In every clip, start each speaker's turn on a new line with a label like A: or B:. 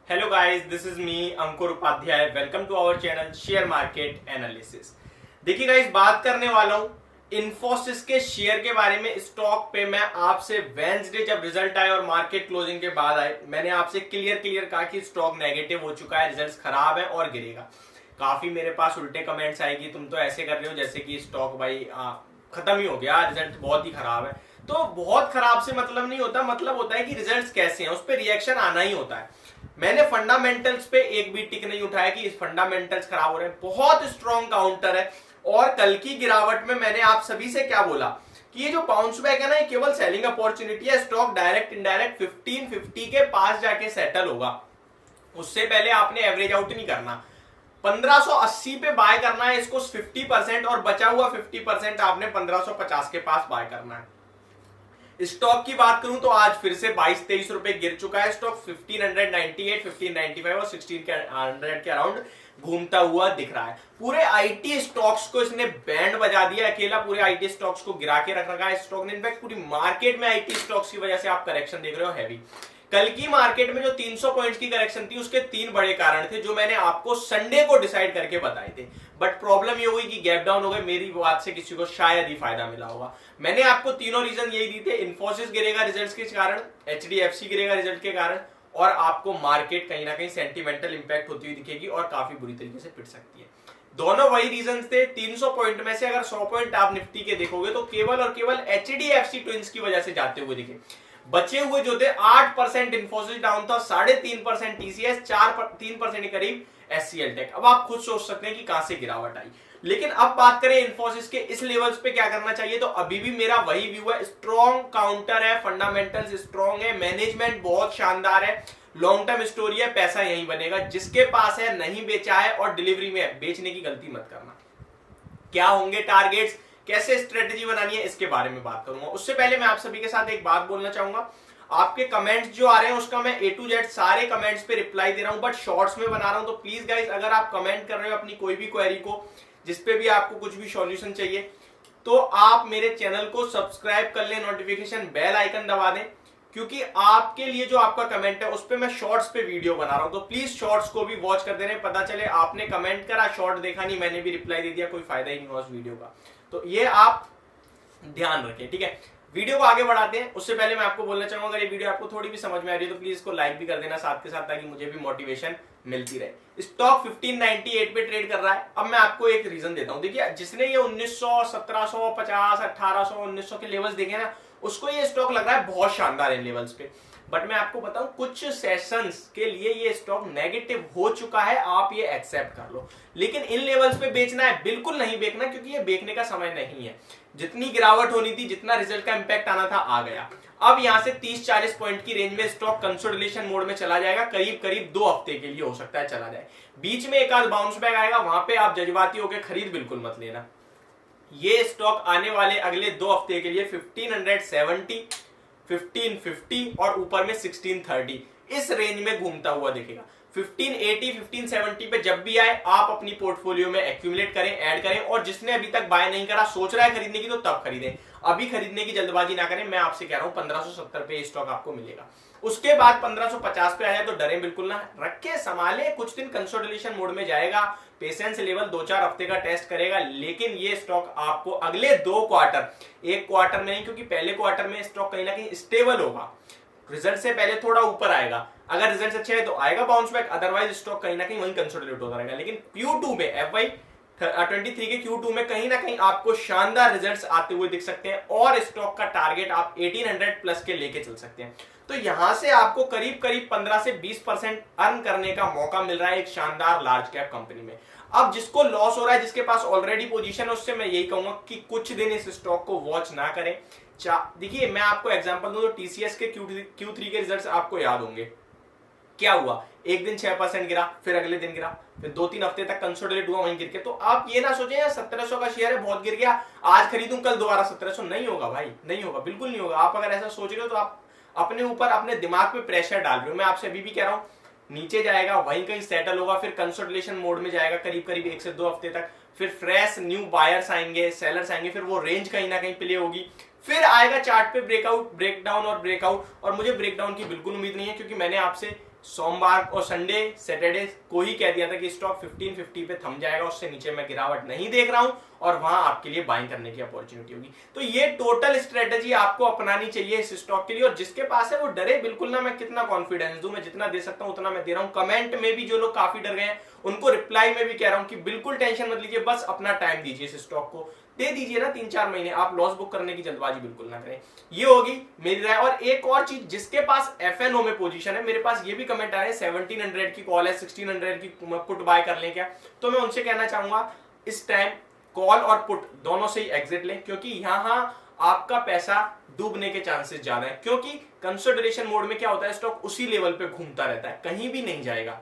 A: Hello guys, this is me Ankur Upadhyay. Welcome to our channel share market analysis. देखिए guys, बात करने वाला हूं इन्फोसिस के शेयर के बारे में। स्टॉक पे मैं आपसे वेंसडे जब रिजल्ट आए और मार्केट क्लोजिंग के बाद आए, मैंने आपसे क्लियर कहा कि स्टॉक नेगेटिव हो चुका है, रिजल्ट्स खराब है और गिरेगा। काफी मेरे पास उल्टे कमेंट्स आए कि तुम तो ऐसे कर रहे हो जैसे कि स्टॉक भाई खत्म ही हो गया, रिजल्ट बहुत ही खराब है। तो बहुत खराब से मतलब नहीं होता, मतलब होता है कि रिजल्ट्स कैसे हैं उस पर रिएक्शन आना ही होता है। मैंने फंडामेंटल्स पे एक भी टिक नहीं उठाया कि फंडामेंटल्स खराब हो रहे हैं, बहुत स्ट्रॉन्ग काउंटर है। और कल की गिरावट में मैंने आप सभी से क्या बोला कि ये जो बाउंस बैक है ना, ये केवल सेलिंग अपॉर्चुनिटी है। स्टॉक डायरेक्ट इनडायरेक्ट 1550 के पास जाके सेटल होगा, उससे पहले आपने एवरेज आउट नहीं करना। 1580 पे बाय करना है इसको 50%, और बचा हुआ 50% आपने 1550 के पास बाय करना है। स्टॉक की बात करूं तो आज फिर से 22-23 रुपए गिर चुका है स्टॉक। 1598, 1595 और 1600 के अराउंड घूमता हुआ दिख रहा है। पूरे आईटी स्टॉक्स को इसने बैंड बजा दिया, अकेला पूरे आईटी स्टॉक्स को गिरा के रख रखा है स्टॉक ने। इनफैक्ट पूरी मार्केट में आईटी स्टॉक्स की वजह से आप करेक्शन देख रहे हो हैवी। कल की मार्केट में जो 300 पॉइंट्स की करेक्शन थी, उसके 3 बड़े कारण थे जो मैंने आपको संडे को डिसाइड करके बताए थे। बट प्रॉब्लम ये हुई कि गैप डाउन हो गए। मेरी बात से किसी को शायद ही फायदा मिला होगा। मैंने आपको तीनों रीजन यही दी थे। इन्फोसिस गिरेगा रिजल्ट्स के कारण, एचडीएफसी गिरेगा रिजल्ट के कारण, और आपको मार्केट कहीं ना कहीं सेंटिमेंटल इंपैक्ट होती हुई दिखेगी और काफी बुरी तरीके से पिट सकती है। दोनों वही रीजन थे। 300 पॉइंट में से अगर 100 पॉइंट आप निफ्टी के देखोगे तो केवल और केवल एचडीएफसी ट्विंस की वजह से जाते हुए दिखे। बचे हुए जो थे 8% इन्फोसिस डाउन था, 3.5% टीसीएस, 3% के करीब एचसीएल टेक। अब आप खुद सोच सकते हैं कि कहां से गिरावट आई। लेकिन अब बात करें इन्फोसिस के इस लेवल्स पे क्या करना चाहिए, तो अभी भी मेरा वही व्यू है। स्ट्रॉन्ग काउंटर है, फंडामेंटल्स स्ट्रॉन्ग है, मैनेजमेंट बहुत शानदार है, लॉन्ग टर्म स्टोरी है, पैसा यहीं बनेगा। जिसके पास है नहीं बेचा है और डिलीवरी में है, बेचने की गलती मत करना। क्या होंगे टारगेट्स, कैसे स्ट्रेटेजी बनानी है, इसके बारे में बात करूंगा। उससे पहले मैं आप सभी के साथ एक बात बोलना चाहूंगा। आपके कमेंट्स जो आ रहे हैं उसका मैं A to Z सारे कमेंट्स पे रिप्लाई दे रहा हूं, बट शॉर्ट्स में बना रहा हूं। तो प्लीज गाइस, अगर आप कमेंट कर रहे हो अपनी कोई भी क्वेरी को, जिसपे भी आपको कुछ भी सॉल्यूशन चाहिए, तो आप मेरे चैनल को सब्सक्राइब कर लें, नोटिफिकेशन बेल आइकन दबा दें, क्योंकि आपके लिए जो आपका कमेंट है उस पर मैं शॉर्ट्स पे वीडियो बना रहा हूं। तो प्लीज शॉर्ट्स को भी वॉच कर देने, पता चले आपने कमेंट करा, शॉर्ट देखा नहीं, मैंने भी रिप्लाई दे दिया, कोई फायदा ही नहीं हुआ उस वीडियो का। तो ये आप ध्यान रखें, ठीक है। वीडियो को आगे बढ़ाते हैं। उससे पहले मैं आपको बोलना चाहूंगा, अगर ये वीडियो आपको थोड़ी भी समझ में आ रही है तो प्लीज इसको लाइक भी कर देना साथ के साथ, ताकि मुझे भी मोटिवेशन मिलती रहे। स्टॉक 1598 पे ट्रेड कर रहा है। अब मैं आपको एक रीजन देता हूं। देखिए, जिसने ये 1900, 1750, 1800, 1900 के लेवल्स देखे ना, उसको ये स्टॉक लग रहा है बहुत शानदार इन लेवल्स पे। बट मैं आपको बताऊं, कुछ सेशंस के लिए ये स्टॉक नेगेटिव हो चुका है, आप ये एक्सेप्ट कर लो। लेकिन इन लेवल्स पे बेचना है बिल्कुल नहीं बेचना, क्योंकि ये बेचने का समय नहीं है। जितनी गिरावट होनी थी, जितना रिजल्ट का इंपैक्ट आना था, आ गया। अब यहां से 30-40 पॉइंट की रेंज में स्टॉक कंसोलिडेशन मोड में चला जाएगा। करीब करीब 2 हफ्ते के लिए हो सकता है चला जाए। बीच में एक आध बाउंस बैक आएगा, वहां पे आप जज्बाती होकर खरीद बिल्कुल मत लेना। ये स्टॉक आने वाले अगले 2 हफ्ते के लिए 1570, 1550 और ऊपर में 1630 इस रेंज में घूमता हुआ दिखेगा। 1580, 1570 पे जब भी आए, आप अपनी पोर्टफोलियो में एक्यूमुलेट करें, ऐड करें। और जिसने अभी तक बाय नहीं करा, सोच रहा है खरीदने की, तो तब खरीदें। अभी खरीदने की जल्दबाजी ना करें। मैं आपसे कह रहा हूं 1570 पे स्टॉक आपको मिलेगा। उसके बाद 1550 पे आया तो डरे बिल्कुल ना, रखे, संभाले। कुछ दिन कंसोलिडेशन मोड में जाएगा, पेशेंस लेवल 2-4 हफ्ते का टेस्ट करेगा। लेकिन ये स्टॉक आपको अगले 2 क्वार्टर, एक क्वार्टर में नहीं, क्योंकि पहले क्वार्टर में स्टॉक कहीं ना कहीं स्टेबल होगा, रिजल्ट से पहले थोड़ा ऊपर आएगा। अगर रिजल्ट अच्छे है तो आएगा बाउंस बैक, अदरवाइज स्टॉक कहीं ना कहीं वहीं कंसोलिडेट होता रहेगा। लेकिन Q2 में, FY23 के Q2 में कहीं ना कहीं आपको शानदार रिजल्ट्स आते हुए दिख सकते हैं, और स्टॉक का टारगेट आप 1800 प्लस के लेके चल सकते हैं। तो यहां से आपको करीब करीब 15 से 20% अर्न करने का मौका मिल रहा है एक शानदार लार्ज कैप कंपनी में। अब जिसको लॉस हो रहा है, जिसके पास ऑलरेडी पोजीशन है, उससे मैं यही कहूंगा कि कुछ दिन इस स्टॉक को वॉच ना करें। देखिए, मैं आपको एग्जांपल दूं तो टीसीएस के Q3 के रिजल्ट्स आपको याद होंगे। क्या हुआ, एक दिन 6% गिरा, फिर अगले दिन गिरा, फिर 2-3 हफ्ते तक कंसोलिडेट हुआ, वहीं गिर के। तो आप ये ना सोचें यार 1700 का शेयर है, बहुत गिर गया, आज खरीदूं कल दोबारा 1700। नहीं होगा भाई, नहीं होगा, बिल्कुल नहीं होगा। आप अगर ऐसा सोच रहे हो तो आप अपने ऊपर, अपने दिमाग पे प्रेशर डाल रहे हो। मैं आपसे अभी भी कह रहा हूं, नीचे जाएगा, वहीं कहीं सेटल होगा, फिर कंसोलिडेशन मोड में जाएगा करीब करीब 1 से 2 हफ्ते तक। फिर फ्रेश न्यू बायर्स आएंगे, सेलर्स आएंगे, फिर वो रेंज कहीं ना कहीं प्ले होगी। फिर आएगा चार्ट पे ब्रेकआउट, ब्रेकडाउन और ब्रेकआउट। और मुझे ब्रेकडाउन की बिल्कुल उम्मीद नहीं है, क्योंकि मैंने आपसे सोमवार और संडे सैटरडे को ही कह दिया था कि स्टॉक 1550 पे थम जाएगा, उससे नीचे मैं गिरावट नहीं देख रहा हूं और वहां आपके लिए बाइंग करने की अपॉर्चुनिटी होगी। तो ये टोटल स्ट्रेटेजी आपको अपनानी चाहिए इस स्टॉक के लिए। और जिसके पास है वो डरे बिल्कुल ना। मैं कितना कॉन्फिडेंस दूं, मैं जितना दे सकता हूं उतना मैं दे रहा हूं। कमेंट में भी जो लोग काफी डर गए हैं उनको रिप्लाई में भी कह रहा हूं कि बिल्कुल टेंशन मत लीजिए, बस अपना टाइम दीजिए, इस स्टॉक को दे दीजिए ना 3-4 महीने। आप लॉस बुक करने की जल्दबाजी बिल्कुल ना करें। ये होगी मेरी राय। और एक और चीज, जिसके पास एफएनओ में पोजीशन है, मेरे पास ये भी कमेंट आ रहे हैं 1700 की कॉल है, 1600 की पुट बाय कर लें क्या। तो मैं उनसे कहना चाहूंगा इस टाइम कॉल और पुट दोनों से ही एग्जिट लें, क्योंकि यहां आपका पैसा डूबने के चांसेस ज्यादा है। क्योंकि कंसोलिडेशन मोड में क्या होता है, स्टॉक उसी लेवल पे घूमता रहता है, कहीं भी नहीं जाएगा।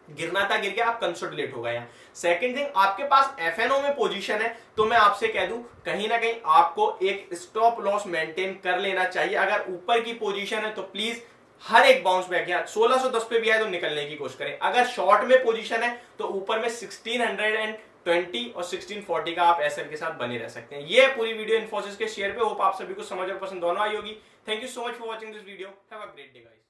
A: गिरना था गिर गया, आप कंसोलिडेट हो गया। सेकंड थिंग, आपके पास एफएनओ में पोजीशन है तो मैं आपसे कह दूं कहीं ना कहीं आपको एक स्टॉप लॉस मेंटेन कर लेना चाहिए। अगर ऊपर की पोजीशन है तो प्लीज हर एक बाउंस बैक, या 1610 पे भी आए तो निकलने की कोशिश करें। अगर शॉर्ट में पोजीशन है तो ऊपर में 1620 और 1640 का आप एसएल के साथ बने रह सकते हैं। ये पूरी वीडियो इन्फोसिस के शेयर पे। होप आप सभी को समझ और पसंद दोनों आई होगी। Thank you so much for watching this video. Have a great day guys.